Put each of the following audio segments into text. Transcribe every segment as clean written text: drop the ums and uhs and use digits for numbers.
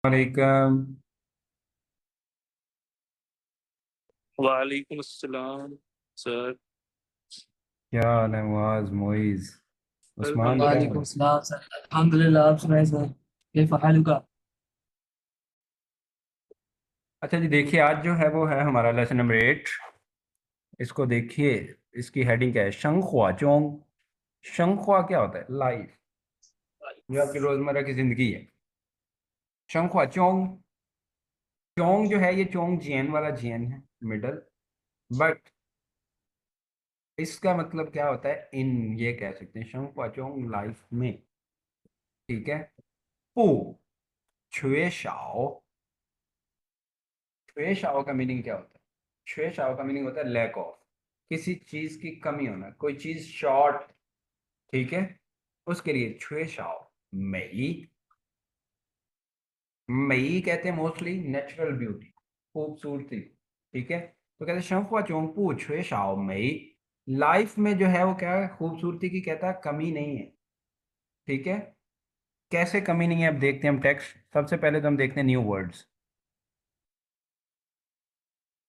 वालेकुम। वालेकुम अस्सलाम सर। क्या हाल है मुआज मोइज उस्मान क्या हाल वालेकुम है? सलाम सर। अल्हम्दुलिल्लाह, आप सुनाए सर, कैफ हालुका? अच्छा जी, देखिए आज जो है वो है हमारा लेसन नंबर 8। इसको देखिए, इसकी हेडिंग क्या है? शंखुआ चोंग। शंखुआ क्या होता है? लाइफ, जो आपकी रोजमर्रा की जिंदगी है। शंखुआ चोंग। चोंग जो है ये चोंग जियन वाला जियन है, मिडल। बट इसका मतलब क्या होता है? इन ये कह सकते हैं शंखुआ चोंग लाइफ में। ठीक है। पू छुए शाओ। छुए शाओ का मीनिंग क्या होता है? छुए शाओ का मीनिंग होता है लैक ऑफ, किसी चीज की कमी होना, कोई चीज शॉर्ट। ठीक है। उसके लिए छुए शाओ मई। मई कहते हैं मोस्टली नेचुरल ब्यूटी, खूबसूरती। ठीक है। तो कहते हैं शंखुआ चोंगपू छुए शाओ मई। लाइफ में जो है वो क्या है? खूबसूरती की कहता है कमी नहीं है। ठीक है। कैसे कमी नहीं है? अब देखते हैं हम टेक्स्ट। सबसे पहले तो हम देखते हैं न्यू वर्ड्स।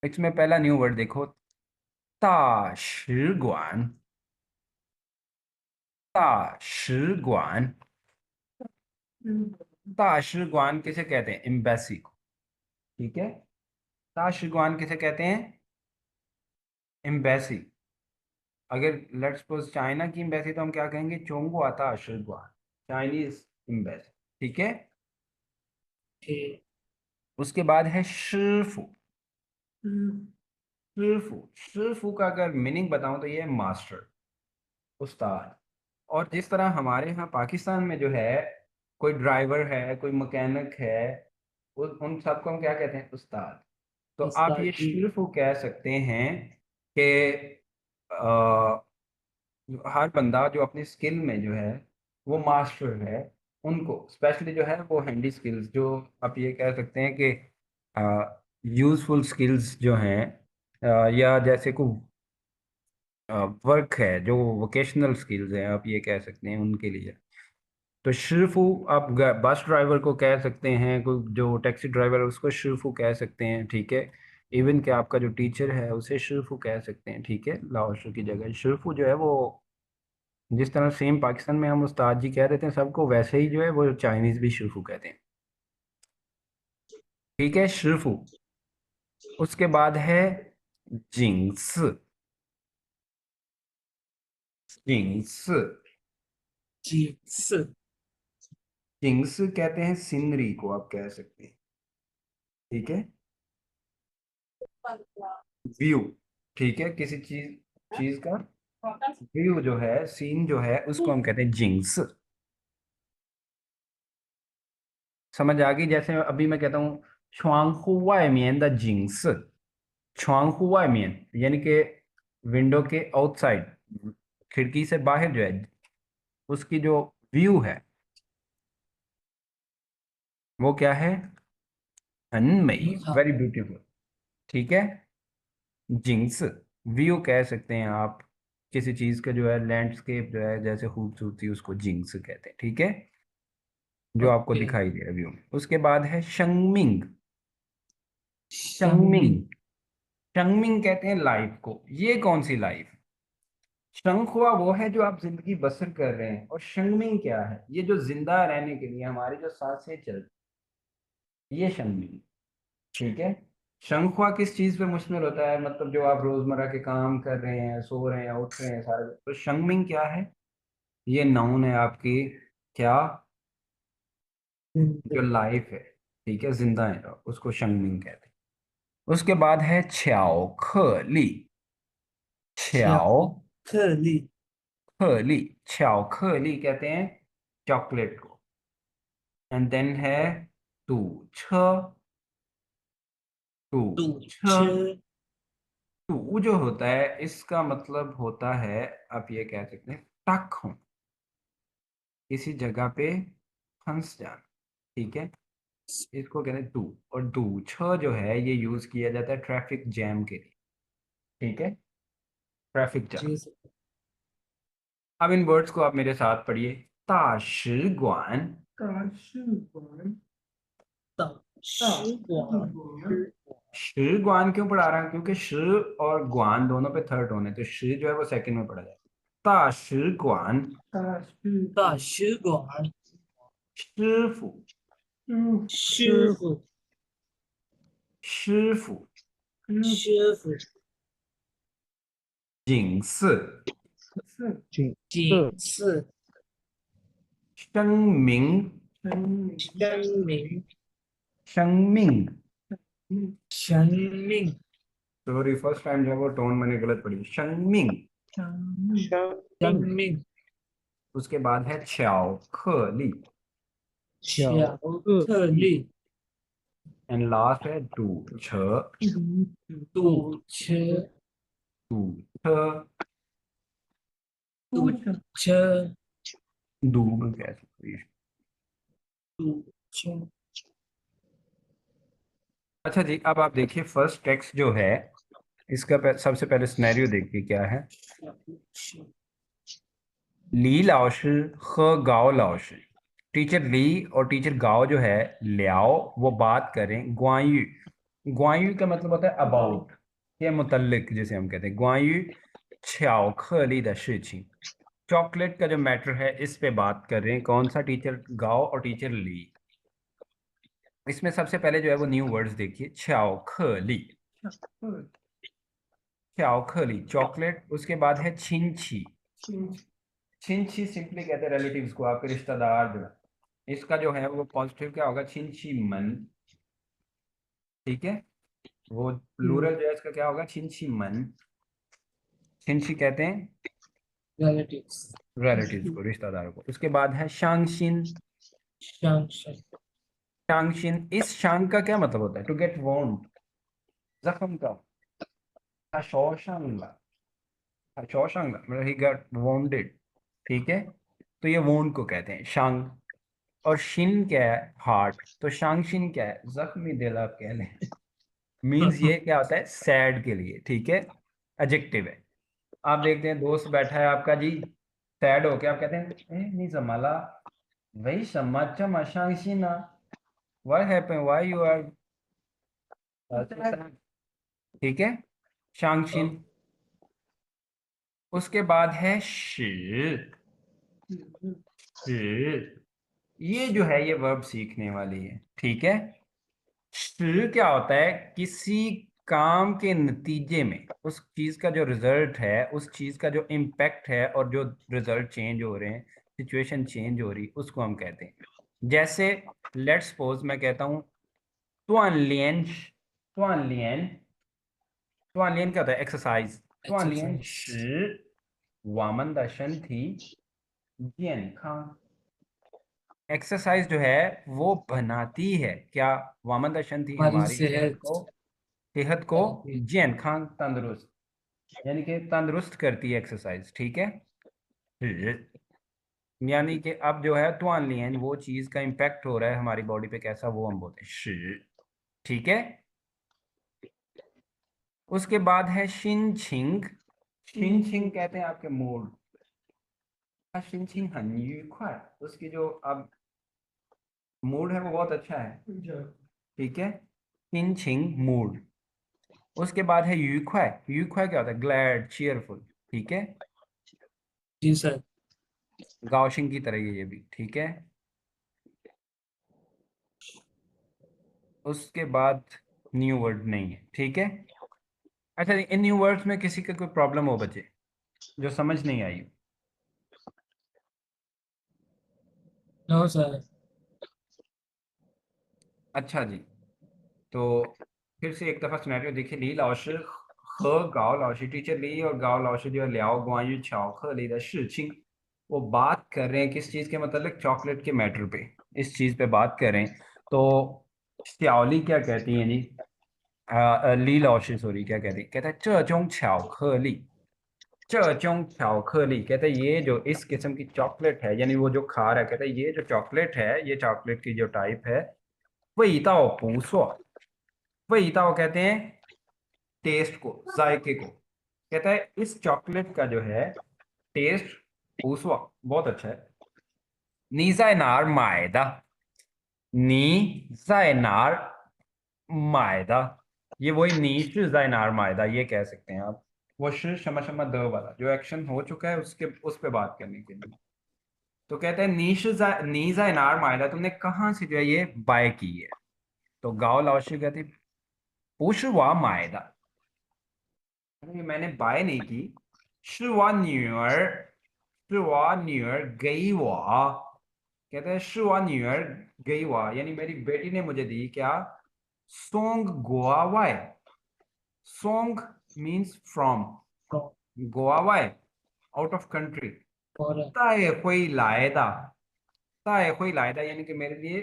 इसमें पहला न्यू वर्ड देखो, ताशिगुआन। ताशिगुआन। ताशिगुआन किसे कहते हैं? एम्बेसी को। ठीक है। ताशिगुआन किसे कहते हैं? एम्बेसी। अगर लेट्स सपोज चाइना की एम्बेसी तो हम क्या कहेंगे? चोंगो आता ताशिगुआन, चाइनीज एम्बेसी। ठीक है। ठीक। उसके बाद है शिफू। शिफू। शिफू का अगर मीनिंग बताऊं तो ये है मास्टर, उस्ताद। और जिस तरह हमारे यहाँ पाकिस्तान में जो है कोई ड्राइवर है, कोई मैकेनिक है, उन सबको हम क्या कहते हैं? उस्ताद। तो आप ये उस्ताद जी। सिर्फ वो कह सकते हैं कि हर बंदा जो अपनी स्किल में जो है वो मास्टर है, उनको स्पेशली जो है वो हैंडी स्किल्स, जो आप ये कह सकते हैं कि यूजफुल स्किल्स जो हैं, या जैसे को वर्क है, जो वोकेशनल स्किल्स हैं, आप ये कह सकते हैं उनके लिए। तो शिर्फू आप बस ड्राइवर को कह सकते हैं, कोई जो टैक्सी ड्राइवर है उसको शिर्फू कह सकते हैं। ठीक है। इवन कि आपका जो टीचर है उसे शिर्फू कह सकते हैं। ठीक है। लाओशू की जगह शिर्फू जो है वो, जिस तरह सेम पाकिस्तान में हम उस्ताद जी कह देते हैं सबको, वैसे ही जो है वो चाइनीज भी शिर्फू कहते हैं। ठीक है, शिर्फू। उसके बाद है जिंक्स। जिंक्स। जी जिंक्स कहते हैं सीनरी को, आप कह सकते हैं। ठीक है। व्यू। ठीक है, किसी चीज चीज का व्यू जो है, सीन जो है, उसको हम कहते हैं जिंक्स। समझ आ गई? जैसे अभी मैं कहता हूँ छुआंगहुआ मियन द जिंक्स। छुआंगहुआ मियन यानी कि विंडो के आउटसाइड, खिड़की से बाहर जो है, उसकी जो व्यू है वो क्या है? अनमई, हाँ। Very beautiful. ठीक है। जिंक्स व्यू कह सकते हैं आप, किसी चीज का जो है लैंडस्केप जो है, जैसे खूबसूरती, उसको जिंक्स कहते हैं। ठीक है। जो आपको ओके। दिखाई दे रहा है व्यू में। उसके बाद है शंगमिंग। शंगमिंग। शंगमिंग। शंगमिंग कहते हैं लाइफ को। ये कौन सी लाइफ? शंखुआ वो है जो आप जिंदगी बसर कर रहे हैं, और शंगमिंग क्या है? ये जो जिंदा रहने के लिए हमारी जो सांसें चलती, ये शंगमिंग। ठीक है। शंखुआ किस चीज पे मुश्तमिल होता है? मतलब जो आप रोजमर्रा के काम कर रहे हैं, सो रहे हैं, उठ रहे हैं सारे, तो शंगमिंग क्या है? ये नाउन है आपकी। क्या? जो लाइफ है, ठीक है, जिंदा है, उसको शंगमिंग कहते हैं। उसके बाद है छ्याओ खली। छ्याओ खली। खली। छ्याओ खली कहते हैं चॉकलेट को। एंड देन है तू छ। तू तू छ। छ। तू जो होता है इसका मतलब होता है, आप ये कह सकते हैं टक हूं, किसी जगह पे फंस जाना। ठीक है। इसको कहते हैं तू। और दू छ जो है ये यूज किया जाता है ट्रैफिक जैम के लिए। ठीक है। Traffic jam. जी सर। अब इन वर्ड्स को आप मेरे साथ पढ़िए। ताशिगुआन। ताशिगुआन। शिगुआन शी ग्वान क्यों पढ़ा रहा है? क्योंकि शी और ग्वान दोनों पे थर्ड टोन है, तो शी जो है वो सेकंड में पढ़ा जाए। ता शी ग्वान 大使馆 शिफु 师傅 शिफु 师傅 जिंग सी 警示 शंग मिंग 声明 शंग मिंग 生命 सॉरी फर्स्ट टाइम जो है वो टोन मैंने गलत पढ़ी, शंग मिंग। 生命 उसके बाद है छाओ खली 巧克力 एंड लास्ट है डू छ 堵车 डू छ 堵车 डू में कैसे। 堵车 अच्छा जी, अब आप देखिए फर्स्ट टेक्स्ट जो है इसका सबसे पहले सिनेरियो देखिए क्या है। ली लाओशी ख गाओ लाओशी, टीचर ली और टीचर गाओ जो है लियाओ वो बात करें ग्वायु। ग्वायु का मतलब होता है अबाउट या मुतल्लिक, जिसे हम कहते हैं ग्वायु छाओ खली द शिचिंग। चॉकलेट का जो मैटर है इस पे बात कर रहे हैं, कौन सा? टीचर गाओ और टीचर ली। इसमें सबसे पहले जो है वो न्यू वर्ड्स देखिए, छाओ खली छाओ खली चॉकलेट। उसके बाद है छिंछी। छिंछी सिंपली कहते हैं रिलेटिव्स को, आपके रिश्तेदार जो है। इसका जो है वो पॉजिटिव क्या होगा? छिंछी मन। ठीक है, वो प्लूरल जो है इसका क्या होगा? छिंछी मन। छिंछी कहते हैं relatives रिलेटिव्स को, रिश्तेदारों को। उसके बाद है शांगशिन। 相声 शांगशिन, इस शांग का क्या मतलब होता है? टू गेट वोंड, जख्म का। हशोशंगा, हशोशंगा मतलब ही गॉट वोंडेड। ठीक है, तो ये वोंड को कहते हैं शांग। और शिन क्या है? हार्ट। तो शांगशिन क्या है? जख्मी दिल आप कह लें। मीन्स ये क्या होता है? सैड के लिए। ठीक है, एडजेक्टिव है। आप देखते हैं दोस्त बैठा है आपका जी, सैड हो के आप कहते हैं नहीं जमाला वही समाचा मशांशिना, why happen, why you are. ठीक है, शांगशिन। उसके बाद है शी। ये जो है ये वर्ब सीखने वाली है। ठीक है, शी क्या होता है? किसी काम के नतीजे में उस चीज का जो रिजल्ट है, उस चीज का जो इम्पैक्ट है और जो रिजल्ट चेंज हो रहे हैं, सिचुएशन चेंज हो रही, उसको हम कहते हैं। जैसे लेट्स सपोज मैं कहता हूँ तुआनलियन। तुआनलियन, तुआनलियन क्या होता है? एक्सरसाइज। तुआनलियन शी वामन दशन थी जियन खां। एक्सरसाइज जो है वो बनाती है क्या? वामन दर्शन थी हमारी हमारी सेहत को जैन खान तंदुरुस्त, यानी कि तंदुरुस्त करती है एक्सरसाइज। ठीक है, यानी कि अब जो है तुआन लियन वो चीज का इम्पैक्ट हो रहा है हमारी बॉडी पे कैसा, वो हम बोलते हैं शी। ठीक है, उसके बाद है शिन छिंग। शिन छिंग कहते हैं आपके मूड। शिन छिंग हन यूख्वाई, उसकी जो अब मूड है वो बहुत अच्छा है। ठीक है, शिन छिंग मूड। उसके बाद है यूख्वाई। यूख्वाई क्या होता है? Glad, cheerful. ठीक है, जी सर गाओशिंग की तरह ये भी। ठीक है, उसके बाद न्यू वर्ड नहीं है। ठीक है, अच्छा इन न्यू वर्ड्स में किसी का कोई प्रॉब्लम हो बच्चे, जो समझ नहीं आई? नो सर अच्छा जी, तो फिर से एक दफा सिनेरियो देखिए। ली लाओशी ख गाओ लाओशी, टीचर ली और गाओ लाओशी जो है लियाओ गुआयु छाओ ख ली द शिचिंग। वो बात कर रहे हैं किस चीज के मतलब? चॉकलेट के मैटर पे, इस चीज पे बात कर रहे हैं। तो श्याओली क्या कहती है जी? ली लाओशी सॉरी क्या कहती है? कहता है चोंग छाओ ख ली। चोंग छाओ ख ली कहता है ये जो इस किस्म की चॉकलेट है, यानी वो जो खा रहा है, कहता है ये जो चॉकलेट है, ये चॉकलेट की जो टाइप है, वही ताओ पूछो। वही ताओ कहते हैं टेस्ट को, जायके को। कहता है इस चॉकलेट का जो है टेस्ट पूछो बहुत अच्छा है। नी जाए नार माएदा, नी जाए नार मायदा, ये वही नीश जाइनार मायदा ये कह सकते हैं आप। वो शमा शमा द वाला जो एक्शन हो चुका है उसके उस पे बात करने के लिए। तो कहते हैं नी जाइनार मायदा, तुमने कहाँ से जो है ये बाय की है। तो गाओ लाओशी कहती पुशवा मायदा, अरे मैंने बाय नहीं की। शिवा न्यूयर, शिवा न्यूयर गई हुआ, कहते हैं शिवा न्यूयर गई हुआ यानी मेरी बेटी ने मुझे दी क्या, सोंग गोवा वाई। सोंग मीन्स फ्रॉम, गोवा वाई आउट ऑफ कंट्री। और ताए कोई लाएदा, ताए कोई लाएदा यानी कि मेरे लिए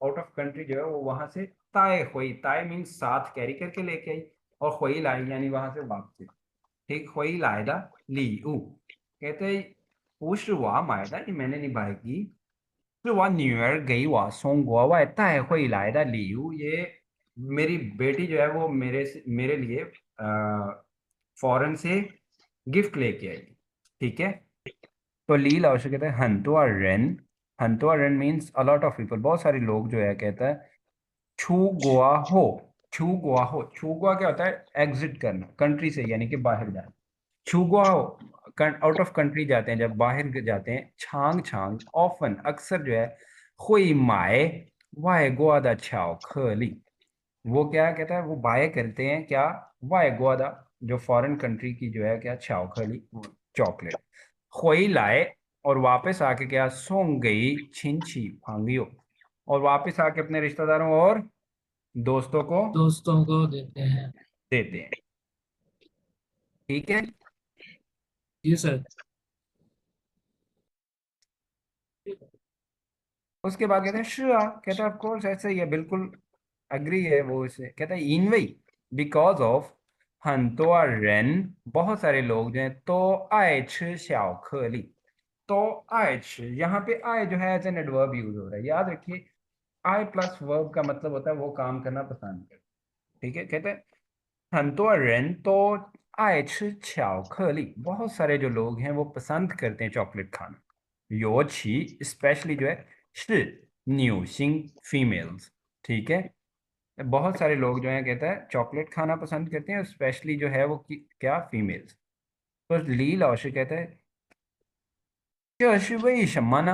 आउट ऑफ कंट्री जो है वो वहां से ताए खोई, ताए मीन्स साथ कैरी करके लेके आई, और खोई लाई यानी वहां से वापसी। ठीक, खोई लाएदा ली ऊ, कहते उस वाह मायदा ये मैंने निभाई की, 是我女儿给我从国外带回来的礼物। ये मेरी बेटी जो है वो मेरे लिए फॉरेन से गिफ्ट लेके आई। ठीक है, तो ली लाओशी कहते हैं हंतुआ रेन, हंतुआ रेन means a lot of people, बहुत सारे लोग जो है कहता है छू गोआ हो, छू गोआ हो, छू गोआ क्या होता है, एग्जिट करना कंट्री से यानी कि बाहर जाना। छू गोआ हो, आउट ऑफ कंट्री जाते हैं, जब बाहर जाते हैं। छांग छांग ऑफन अक्सर जो है, हुई माए वाए गोदा छाओ खली, वो क्या कहता है वो बाय करते हैं क्या, वाए गोदा जो फॉरेन कंट्री की जो है क्या छाओ खली चॉकलेट, खोई लाए और वापस आके क्या सोंग गई छिंची फांगियो, और वापस आके अपने रिश्तेदारों और दोस्तों को दोस्तों को देते हैं। देते हैं। ठीक है, जी सर। उसके बाद कहते हैं शुआ, कहता है ऑफ कोर्स ऐसा ही है, बिल्कुल अग्री है वो इससे। कहता है इनवई बिकॉज ऑफ हंतोआ रेन, बहुत सारे लोग जो हैं तो आए छ श्याओ खली, तो आए छ यहाँ पे आए जो है एज एन एडवर्ब यूज हो रहा है, याद रखिए। आई प्लस वर्ब का मतलब होता है वो काम करना पसंद कर। ठीक है, कहते हैं हंतोआ रेन तो आए छ छ्याओ खली, बहुत सारे जो लोग हैं वो पसंद करते हैं चॉकलेट खाना। योची स्पेशली जो है श न्यू सिंग फीमेल्स। ठीक है, बहुत सारे लोग जो हैं कहता है चॉकलेट खाना पसंद करते हैं, स्पेशली जो है वो क्या फीमेल्स। तो ली लाओशी कहता है 这是为什么呢，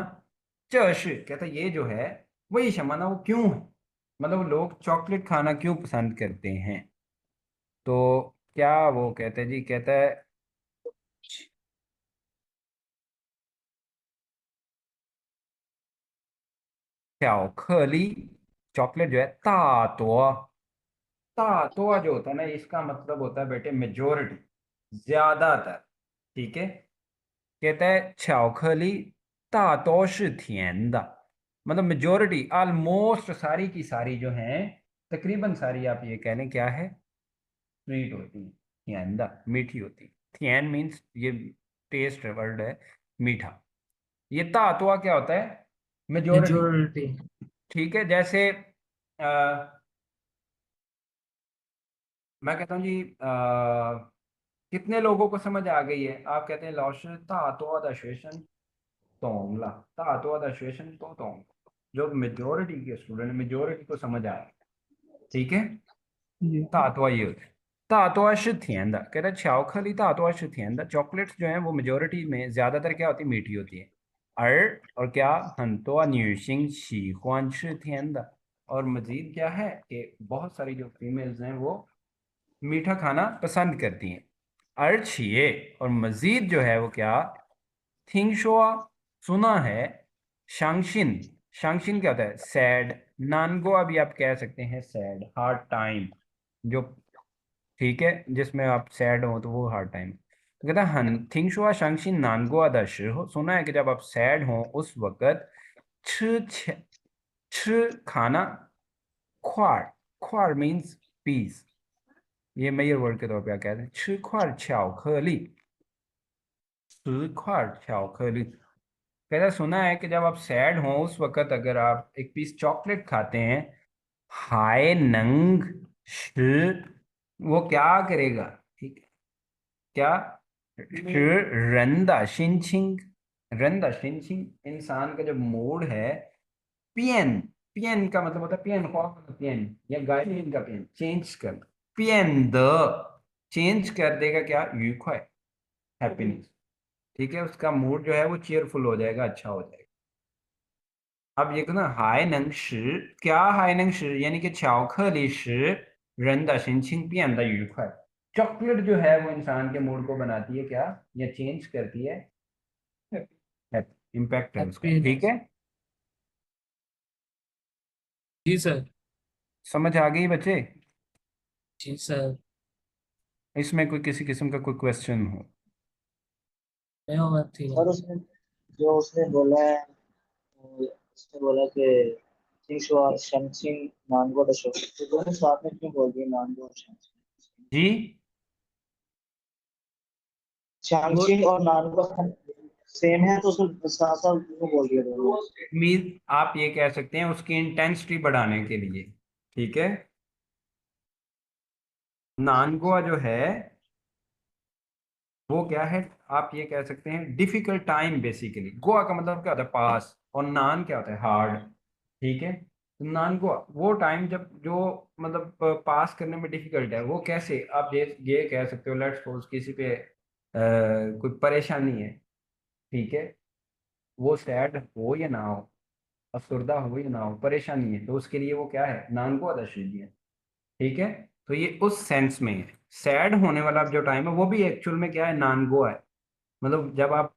这是कहता है ये जो है वही शमाना वो क्यों है, मतलब लोग चॉकलेट खाना क्यों पसंद करते हैं। तो क्या वो कहते हैं जी, कहता है巧克力, चॉकलेट जो है तातोआ, तातोआ जो होता है ना इसका मतलब होता है बेटे मेजोरिटी, ज्यादातर। ठीक है, कहता है 巧克力大多是甜的, मतलब मेजोरिटी ऑलमोस्ट सारी की सारी जो हैं, तकरीबन सारी आप ये कह लें क्या है, स्वीट होती है, थियंदा मीठी होती है। थियन मीन्स ये टेस्ट वर्ड है, मीठा। ये तातुआ क्या होता है, मेजोरिटी। मेजोरिटी। ठीक है, जैसे मैं कहता हूँ जी कितने लोगों को समझ आ गई है, आप कहते हैं लॉश तातुआ द शेशन तोंगला, तातुआ द शेशन तो तोंग, जो मेजोरिटी के स्टूडेंट मेजोरिटी को समझ आया। ठीक है, जी। 大多是甜的, कहता है 巧克力大多是甜的, चॉकलेट्स जो हैं वो मेजोरिटी में ज्यादातर क्या होती है, मीठी होती है। और क्या 很多女性喜欢吃甜的, और मजीद क्या है कि बहुत सारी जो फीमेल्स हैं वो मीठा खाना पसंद करती हैं। अर्छिए, और मजीद जो है वो क्या, थिंगशोआ सुना है, शांगशिन, शांगशिन क्या होता है सैड, नानगो अभी आप कह सकते हैं सैड, हार्ड टाइम जो, ठीक है जिसमें आप सैड हो तो वो हार्ड टाइम। तो कहता है हन थिंगशुआ शंगशिन नानगो आदर्श हो, सुना है कि जब आप सैड हो उस वक्त छ छ छ खाना, ख्वार, ख्वार मीन्स पीस, ये मेजर वर्ड के तौर पे आप कहते हैं छ ख्वार छाओ खली, छ ख्वार छाओ खली। कहता है सुना है कि जब आप सैड हो उस वक्त अगर आप एक पीस चॉकलेट खाते हैं, हाय नंग श, वो क्या करेगा, ठीक है, क्या रंदा शिनचिंग, रंदा शिनचिंग इंसान का जब मूड है, पियन पियन का मतलब होता है पियन हुआ का पियन या गायन का पियन, चेंज कर, पियन द चेंज कर देगा क्या, यूख्वाई, हैप्पीनेस। ठीक है, उसका मूड जो है वो चेयरफुल हो जाएगा, अच्छा हो जाएगा। अब ये ना हाई नंग शी, क्या हाई नंग शी यानी कि चाओखली शी रन दा शिनचिंग पियन दा यूख्वाई। चॉकलेट जो है वो इंसान के मूड को बनाती है क्या, या चेंज करती है, इम्पैक्ट है उसका। ठीक हैप्पीनेस। है, जी सर। समझ आ गई बच्चे? जी सर। इसमें कोई किसी किस्म का कोई क्वेश्चन हो? मैं और थी। सर उसने जो उसने बोला है, उसने बोला कि चिंगशुआ शमचिंग नानगो दशो, तो दोनों साथ में क्यों बोल दिए, नानगो और शमचिंग? जी, वो शमचिंग और नानगो सेम है, तो उसको साथ साथ क्यों बोल दिया दोनों? मीन आप ये कह सकते हैं उसकी इंटेंसिटी बढ़ाने के लिए। ठीक है, नानगुआ जो है वो क्या है, आप ये कह सकते हैं डिफिकल्ट टाइम। बेसिकली गोवा का मतलब क्या होता है, पास, और नान क्या होता है, हार्ड। ठीक है, तो नान गोवा वो टाइम जब जो मतलब पास करने में डिफिकल्ट है, वो कैसे आप ये कह सकते हो, लेट्स सपोज किसी पे कोई परेशानी है। ठीक है, वो सैड हो या ना हो, अफसरदा हो या ना हो, परेशानी है, तो उसके लिए वो क्या है, नान गोवा दशा है। ठीक है, तो ये उस सेंस में है। सैड होने वाला जो टाइम है वो भी एक्चुअल में क्या है, नानगो है। मतलब जब आप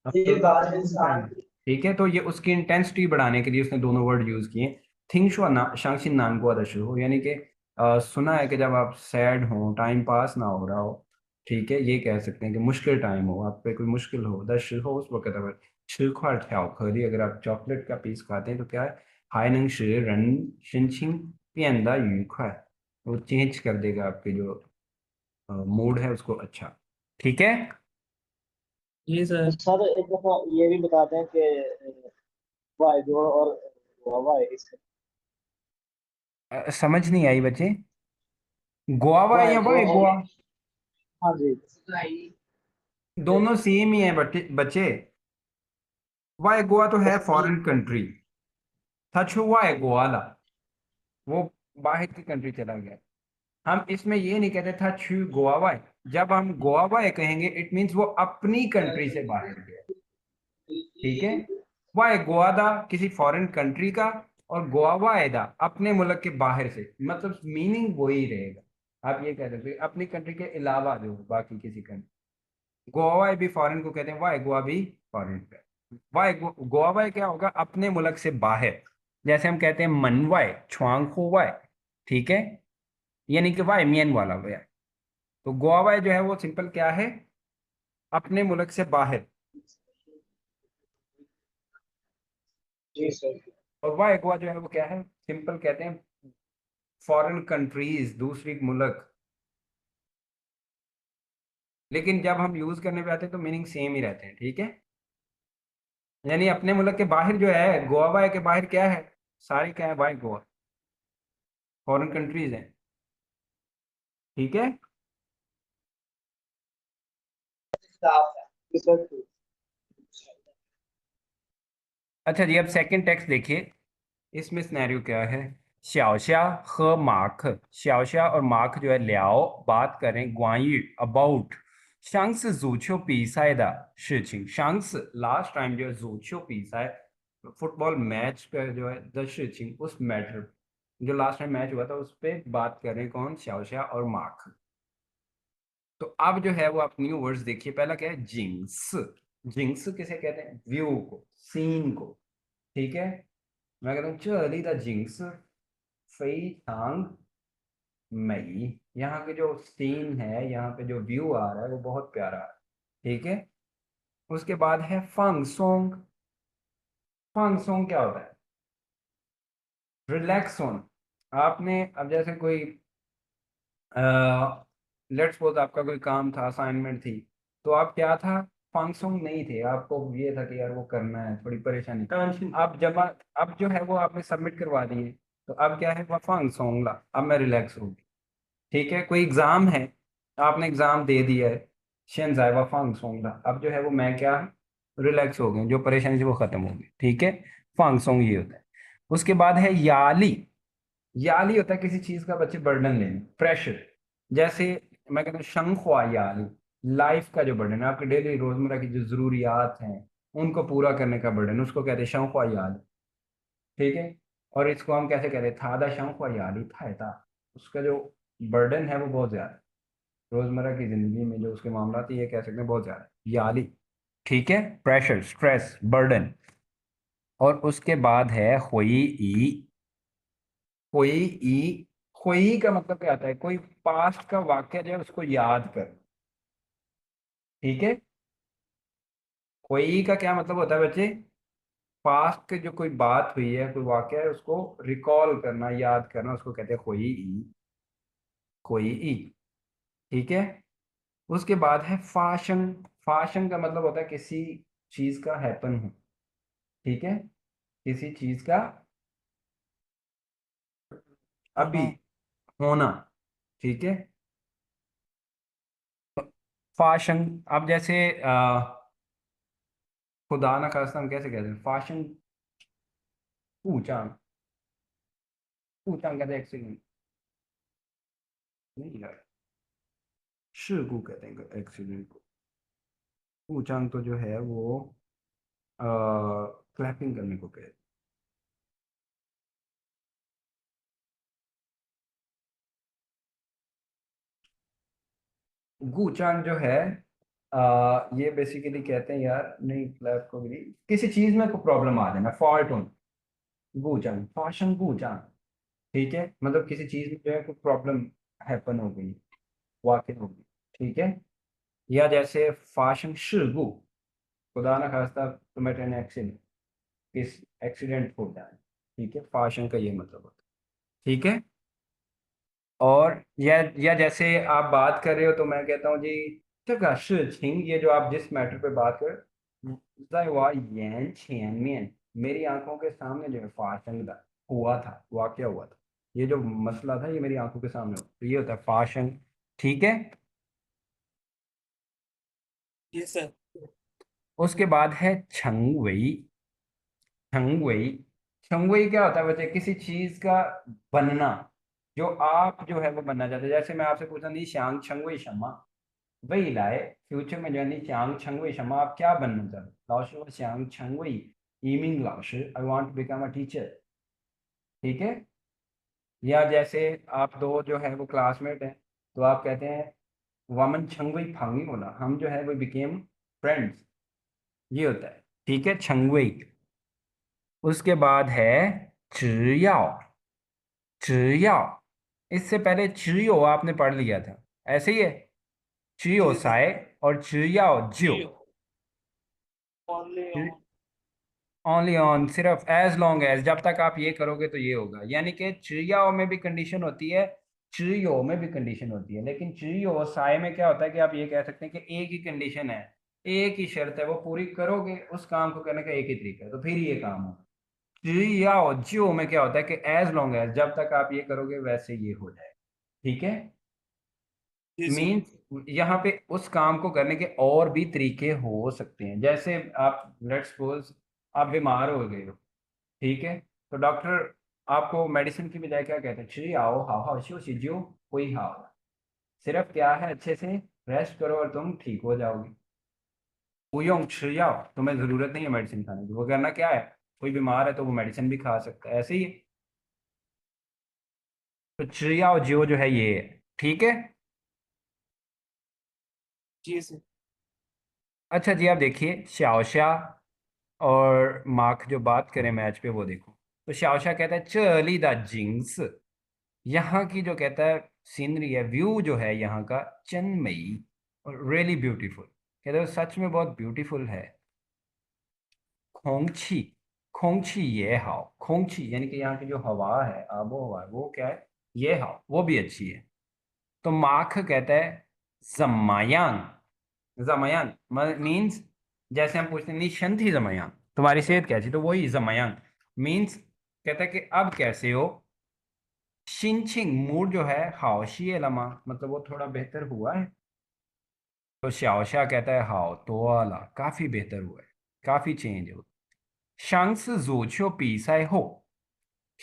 ये अफ्सरदा बात होने वाला इंसान टाइम है। ठीक है, तो ये उसकी इंटेंसिटी बढ़ाने के लिए उसने दोनों वर्ड यूज किए। थिंग शो ना शांक्षिन नानगो अदशु हो, यानी कि सुना है कि जब आप सैड हो, टाइम पास ना हो रहा हो, ठीक है, ये कह सकते हैं कि मुश्किल टाइम हो, आप पे कोई मुश्किल हो, दशु हो, उस वक्त अगर छिलख्वार ख्याल खरी, अगर आप चॉकलेट का पीस खाते हैं तो क्या है, हाई नंग शि रन शिनचिंग पियंदा यूखा, वो चेंज कर देगा आपके जो मूड है उसको। अच्छा, ठीक है। जी तो सर। सर एक दफा ये भी बता दें कि वाई जोड़ और गोवा है इससे। समझ नहीं आई बच्चे, गोवा वाई या जोड़ वाई और, गोवा, हाँ जी। दोनों सेम ही है बच्चे। वाई गोवा तो है फॉरेन कंट्री, था छुआ है गोवाला, वो बाहर की कंट्री चला गया। हम इसमें ये नहीं कहते था छू गोवा वाई, जब हम गोवा वाई कहेंगे इट मीन्स वो अपनी कंट्री से बाहर गया। ठीक है, वाई गोवादा किसी फॉरेन कंट्री का, और गोवा वायदा अपने मुल्क के बाहर से, मतलब मीनिंग वही रहेगा। आप ये कह सकते हैं अपनी कंट्री के अलावा जो बाकी किसी कंट्री। गोवा भी फॉरेन को कहते हैं, वाई गोवा भी फॉरेन पे। गोवा वाई क्या होगा, अपने मुल्क से बाहर। जैसे हम कहते हैं मनवाई छुआंग वाई, ठीक है, यानी कि वाई मियन वाला वाई। तो गोवा वाई जो है वो सिंपल क्या है, अपने मुल्क से बाहर। जी सर। और वाई गोवा जो है वो क्या है, सिंपल कहते हैं फॉरेन कंट्रीज, दूसरी मुल्क। लेकिन जब हम यूज करने पे आते हैं तो मीनिंग सेम ही रहते हैं। ठीक है, यानी अपने मुल्क के बाहर जो है, गोवा वाई के बाहर क्या है, सारी क्या है, वाई गोवा, फॉरेन कंट्रीज हैं। ठीक है, साफ है। जी सर। अच्छा जी, अब सेकंड टेक्स्ट देखिए। इसमें सिनेरियो क्या है, श्याओश्या ह माख, श्याओश्या और माख जो है लियाओ बात करें, ग्वाई अबाउट शांग्स जूछो पीसाय दा शिचिंग। शांग्स लास्ट टाइम जो है जूछो पीसाय, फुटबॉल मैच का जो है द शिचिंग, उस मैटर जो लास्ट टाइम मैच हुआ था उस पर बात कर रहे हैं, कौन, श्याओश्या और माख। तो अब जो है वो आप न्यू वर्ड्स देखिए। पहला क्या है, जिंक्स। जिंक्स किसे कहते हैं, व्यू को, सीन को। ठीक है, मैं कहता हूँ चली द जिंक्स फई थांग मई, यहाँ के जो सीन है, यहाँ पे जो व्यू आ रहा है वो बहुत प्यारा है। ठीक है, उसके बाद है फंग सॉन्ग। फंग सॉन्ग क्या होता है, रिलैक्स होना। आपने अब जैसे कोई लेट्स सपोज आपका कोई काम था, असाइनमेंट थी, तो आप क्या था, फंक्शन नहीं थे, आपको ये था कि यार वो करना है, थोड़ी परेशानी अब जब अब जो है वो आपने सबमिट करवा दिए, तो अब क्या है, वो फंक्शन ला, अब मैं रिलैक्स हूँ। ठीक है, कोई एग्जाम है, आपने एग्जाम दे दिया है, शेन जाएगा फंक्शन ला, अब जो है वो मैं क्या, रिलैक्स हो गया, जो परेशानी थी वो खत्म हो गई। ठीक है, फंक्शन ये होता है। उसके बाद है याली। याली होता है किसी चीज का बच्चे बर्डन लेना, प्रेशर। जैसे मैं कहता हूँ शंख्वा याली, लाइफ का जो बर्डन है, आपके डेली रोजमर्रा की जो जरूरियात हैं उनको पूरा करने का बर्डन, उसको कहते हैं शंख्वा याली। ठीक है। और इसको हम कैसे कहते हैं, थादा शंख्वा याली था। उसका जो बर्डन है वो बहुत ज्यादा है। रोजमर्रा की जिंदगी में जो उसके मामला थी, ये कह सकते हैं बहुत ज्यादा है। याली। ठीक है। Pressure, stress, burden. और उसके बाद है हुई ई। हुई ई। हुई का मतलब क्या आता है, कोई पास्ट का वाक्य जो है उसको याद कर। ठीक है। हुई का क्या मतलब होता है बच्चे, पास्ट के जो कोई बात हुई है, कोई वाक्य है, उसको रिकॉल करना, याद करना, उसको कहते हैं हुई ई। हुई ई। ठीक है। उसके बाद है फाशन। फाशन का मतलब होता है किसी चीज का हैपन हो। ठीक है। किसी चीज का अभी होना। होना। ठीक है। फाशन। अब जैसे खुदा ना खास्ता हम कैसे कहते हैं फाशन, ऊंचांग। ऊंचांग कहते हैं एक्सीडेंट, नहीं यार, शिगु कहते हैं एक्सीडेंट को। ऊंचांग तो जो है वो क्लैपिंग करने को कहते हैं। गूचांग जो है ये बेसिकली कहते हैं यार, नहीं क्लैप को भी, किसी चीज में कोई प्रॉब्लम आ जाना, फॉल्ट होना। गूचांग, फाशन गूचांग। ठीक है, मतलब किसी चीज में जो है कोई प्रॉब्लम हैपन हो गई, वाकई हो गई। ठीक है। या जैसे फाशन शिगु, खुदा ना खास्ता कमिट एन एक्सीडेंट, किस एक्सीडेंट हो जाए। ठीक है, फाशन का ये मतलब होता है। ठीक है। और या जैसे आप बात कर रहे हो तो मैं कहता हूँ जी, 这个事情, ये जो आप जिस मैटर पे बात कर, 在我眼前面, मेरी आंखों के सामने जो है फाशंग हुआ था, वाकया हुआ था, ये जो मसला था ये मेरी आंखों के सामने हुआ, तो ये होता है फाशंग। ठीक है। Yes sir. उसके बाद है छंगवई। छंगवई। छंगवई क्या होता है बच्चे, किसी चीज का बनना, जो आप जो है वो बनना चाहते हैं। जैसे मैं आपसे पूछा नहीं, श्यांग छंगवई शमा, वही लाए फ्यूचर में जानी श्यांग छंगवई शमा, आप क्या बनना चाहते हैं, लाओशी श्यांग छंगवई ईमिंग लाओशी, I want to become a teacher. ठीक है। या जैसे आप दो जो है वो क्लासमेट हैं, तो आप कहते हैं वामन छंगवई फांगी बोला, हम जो है वो बिकेम फ्रेंड्स, ये होता है। ठीक है, छंगवई। उसके बाद है चिड़ियाओ। चिड़ियाओ, इससे पहले चिड़ियो आपने पढ़ लिया था, ऐसे ही है, चिड़ियो जी सर। साए और चिड़ियाओ ज्यो। जियो। Only on. ओनली ऑन, सिर्फ एज लॉन्ग एज, जब तक आप ये करोगे तो ये होगा, यानी कि चिड़ियाओं में भी कंडीशन होती है, चिड़ियों में भी कंडीशन होती है, लेकिन चिड़ियों और साए में क्या होता है कि आप ये कह सकते हैं कि एक ही कंडीशन है, एक ही शर्त है, वो पूरी करोगे उस काम को करने का एक ही तरीका है, तो फिर ये काम हो। चिड़ियाओ जियो में क्या होता है कि एज लॉन्ग एज, जब तक आप ये करोगे वैसे ये हो जाए। ठीक है। जी सर। मीन्स यहाँ पे उस काम को करने के और भी तरीके हो सकते हैं, जैसे आप लेट्स सपोज आप बीमार हो गए हो। ठीक है। तो डॉक्टर आपको मेडिसिन की बजाय क्या कहते हैं, छी आओ हाओ हाओ शो शिजो, कोई हाओ, सिर्फ क्या है, अच्छे से रेस्ट करो और तुम ठीक हो जाओगे। उयोंग छियाओ, तुम्हें जरूरत नहीं है मेडिसिन खाने की, वो करना क्या है, कोई बीमार है तो वो मेडिसिन भी खा सकता है, ऐसे ही है। तो छियाओ जियो जो है ये है। ठीक है। जी सर। अच्छा जी, आप देखिए शाओशा और मार्क जो बात करें मैच पे, वो देखो। तो शाओशा कहता है चली द जिंग्स, यहाँ की जो कहता है सीनरी है, व्यू जो है यहाँ का, चन्मई और रियली ब्यूटीफुल, कहता है सच में बहुत ब्यूटीफुल है। खोंगची। खोंगची ये हाओ, खोंगची यानी कि यहाँ की जो हवा है, आबो हवा है, वो क्या है, ये हाओ, वो भी अच्छी है। तो माख कहता है जमायांग। जमायांग मीन्स, जैसे हम पूछते हैं निशन थी जमायांग, तुम्हारी सेहत कैसी, तो वही जमायांग मीन्स, कहता है कि अब कैसे हो। शिनचिंग मूड जो है, हाओशी लमा, मतलब वो थोड़ा बेहतर हुआ है। तो शाओशा कहता है हाओ तो आला, काफी बेहतर हुआ है, काफी चेंज हो। शंक्स जोछो पीसाए हो,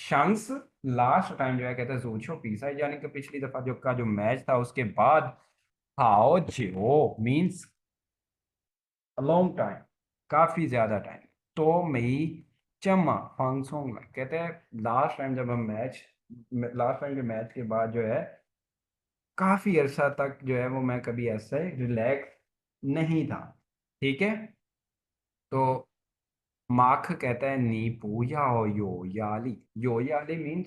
शंस लास्ट टाइम जो है कहता है जोशो पीसा, यानी कि पिछली दफा जो का जो मैच था उसके बाद हाओ जियो मींस लॉन्ग टाइम, काफी ज्यादा टाइम। तो मई चमा फांगसोंग कहते हैं लास्ट टाइम जब हम मैच, लास्ट टाइम के मैच के बाद जो है काफी अरसा तक जो है वो मैं कभी ऐसे रिलैक्स नहीं था। ठीक है। तो माख कहता है नी पूया और यो याली means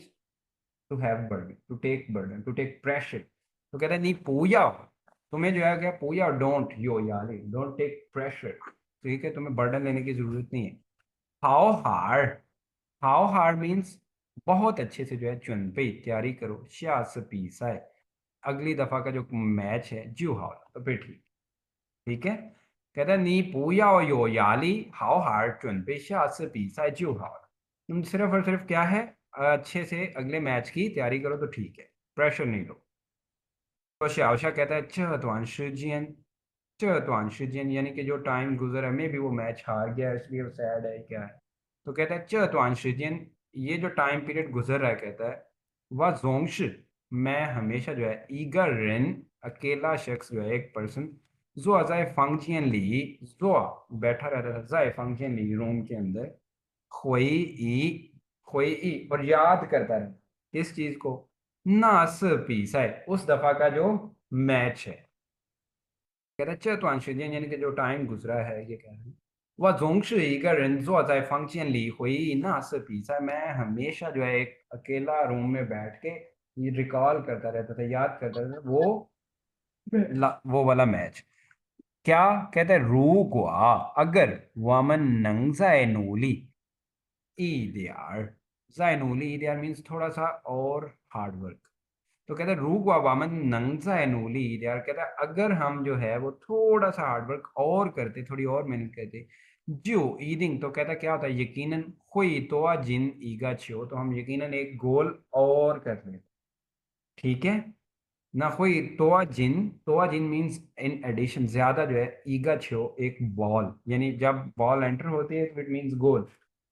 to have burden, to take burden, to take pressure. तो कहता है नी पूया, तुम्हें जो है क्या पूया, डोंट यो याली, डोंट टेक प्रेशर। ठीक है, तुम्हें बर्डन लेने की जरूरत नहीं है। How hard, how hard means बहुत अच्छे से जो है चुन पे तैयारी करो, श्यास पीसा है अगली दफा का जो मैच है ज्यू हाउ, तो फिर ठीक। ठीक है। कहता है नी पूया यो याली हाउ हार्ड चुन पे श्यास पीसा है ज्यू हाउ, तुम सिर्फ और सिर्फ क्या है अच्छे से अगले मैच की तैयारी करो तो ठीक है, प्रेशर नहीं लो। तो श्याओशा कहता है च यानी कि जो टाइम गुजरा में भी वो मैच हार गया इसलिए वो सैड है क्या है। तो कहता है च ये जो टाइम पीरियड गुजर रहा है कहता है वह जोंग्श, मैं हमेशा जो है ईगर रेन अकेला शख्स जो है एक पर्सन जो अजाय फंक्शन ली, जो बैठा रहता था जाय फंक्शन ली रूम के अंदर, खोई ई खोई ई और याद करता रहे किस चीज को, नास पीस है उस दफा का जो मैच है। कहता है 这段时间 यानी कि जो टाइम गुजरा है ये कह रहे हैं वह 总是一个人坐在房间里回忆那次比赛, मैं हमेशा जो है एक अकेला रूम में बैठ के ये रिकॉल करता रहता था, याद करता रहता था वो वाला मैच। क्या कहता है रू गुआ अगर वामन नंगजाए नूली ईदियार, जायनूली ईदियार मीन्स थोड़ा सा और हार्ड वर्क। तो कहता है रूग व वामन नंगजा है नूली यार, कहता है अगर हम जो है वो थोड़ा सा हार्ड वर्क और करते, थोड़ी और मेहनत करते जो ईदिंग, तो कहता है क्या होता है यकीनन हुई तो जिन ईगा छियो, तो हम यकीनन एक गोल और कर लेते। ठीक है ना, हुई तोआ जिन मीन्स इन एडिशन ज्यादा जो है, ईगा छियो एक बॉल, यानी जब बॉल एंटर होती है तो इट मीन्स गोल।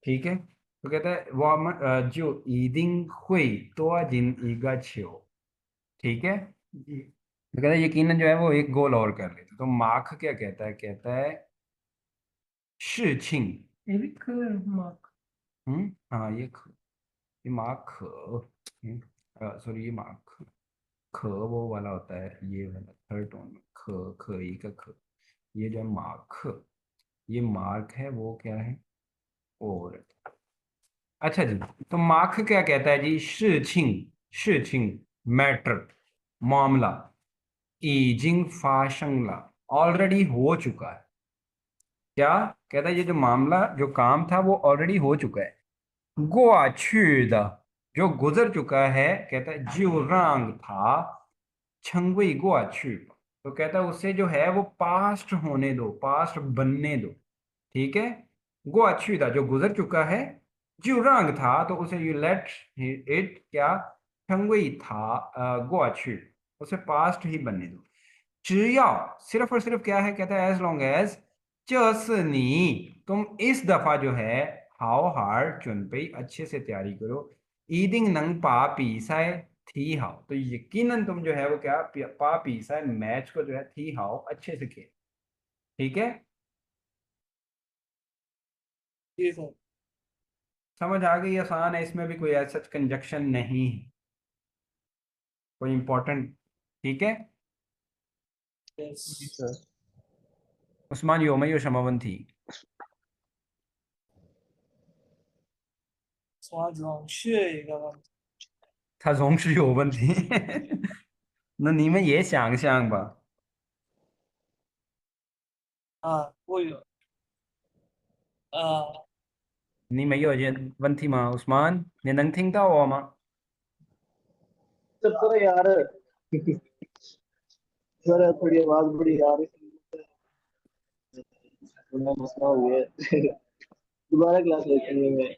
ठीक है। तो कहता है वो जो ईदिंग हुई तो जिन ईगा छियो। ठीक है। जी। तो कहता है यकीनन जो है वो एक गोल और कर लेते। तो मार्क क्या कहता है, कहता है शिचिंग, Erik Mark. हाँ ये मार्क, सॉरी ये मार्क ख वो वाला होता है, ये वाला थर्ड टोन में ख ख ई का ख, ये जो है मार्क, ये मार्क है वो क्या है और। अच्छा जी। तो मार्क क्या कहता है जी, शिचिंग मैटर, मामला, ईजिंग फाशंगला ऑलरेडी हो चुका है। क्या कहता है ये जो मामला जो काम था वो ऑलरेडी हो चुका है। गोआ छूद, जो गुजर चुका है, कहता है ज्यूरांग था छंगुई गोआ छू, तो कहता है उसे जो है वो पास्ट होने दो, पास्ट बनने दो। ठीक है। गोआ छूदा जो गुजर चुका है, ज्यूरांग था तो उसे यू लेट इट क्या छंगुई था गोआ छू, उसे पास्ट ही बनने दो। 只要 सिर्फ और सिर्फ क्या है, कहता है एज लॉन्ग एज 这是你 तुम इस दफा जो है हाउ हार्ड चुन पे अच्छे से तैयारी करो, ईदिंग नंग पा पीसाए थी हाउ, तो यकीनन तुम जो है वो क्या पा पीसाए मैच को जो है थी हाउ अच्छे से खेल। ठीक है। जी सर। समझ आ गई, आसान है, इसमें भी कोई ऐसा कंजक्शन नहीं है, कोई इंपॉर्टेंट। ठीक है। Yes. जी सर। उस्मान योमयो शमावन थी, Swan Long 是一个问题他总是有问题。那你们也想象吧。啊，我有啊你没有人问题吗，Usman？你能听到我吗？सब करो यार। सर थोड़ी आवाज बड़ी आ रही है, मसला हुआ है। दोबारा क्लास लेते हैं।